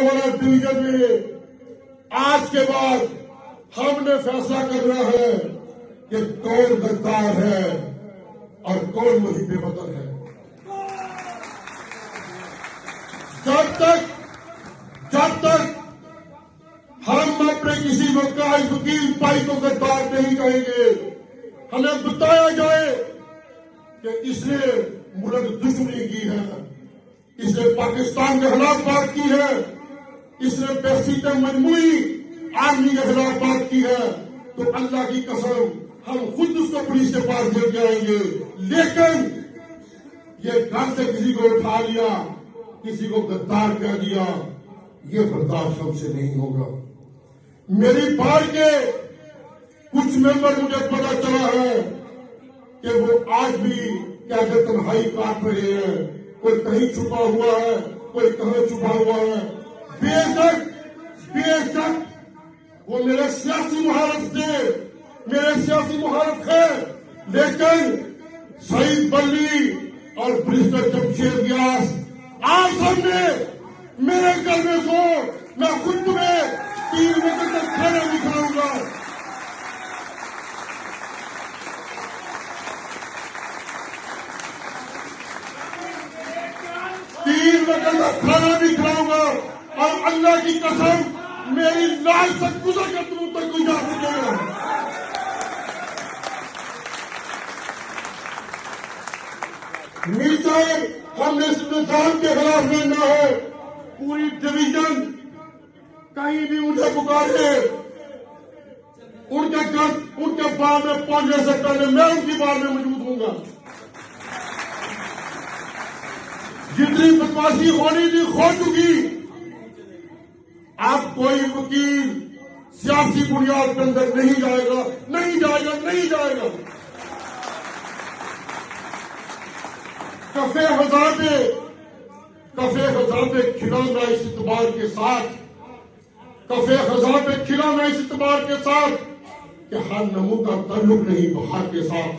والا ڈویژن میں آج کے بعد ہم نے فیصلہ کرنا ہے کہ کون غدار ہے اور کون محب وطن ہے. جب تک ہم اپنے کسی وکیل بھائی کو غدار نہیں کہیں گے، ہمیں بتایا جائے کہ اس نے ملک دشمنی کی ہے، اس نے پاکستان کے خلاف بات کی ہے، اس نے بحثیت مجموعی آرمی کے خلاف بات کی ہے، تو اللہ کی قسم ہم خود اس کو پولیس کے پاس دے کے آئیں گے. لیکن یہ گھر سے کسی کو اٹھا لیا، کسی کو غدار کہہ دیا، یہ برداشت ہم سے نہیں ہوگا. میری بار کے کچھ ممبر مجھے پتا چلا ہے کہ وہ آج بھی کیا تنہائی کاٹ رہے ہیں، کوئی کہیں چھپا ہوا ہے، کوئی کہاں چھپا ہوا ہے. بے شک وہ میرے سیاسی مہارت ہے، لیکن سعید بلی اور برسٹر جمشید گیاس آپ سب نے میرے گھر میں سو، میں خود تمہیں 3 بجے تک کھانا بھی کھلاؤں گا. کھانا بھی کھلاؤں گا، اور اللہ کی قسم میری لاش سے گزر کر تم تک کوئی جا سکے گا. میرے ہم نے اس نظام کے خلاف لڑنا ہے. پوری ڈویژن کہیں بھی مجھے پکارے، ان کے بار میں پہنچنے سے پہلے میں ان کی بار میں موجود ہوں گا. جتنی بدماشی ہونی تھی ہو چکی. اب کوئی وکیل سیاسی بنیاد کے اندر نہیں جائے گا. کفے خزاں پہ کھلانا اس اعتبار کے ساتھ کہ ہر نمو کا تعلق نہیں بہار کے ساتھ.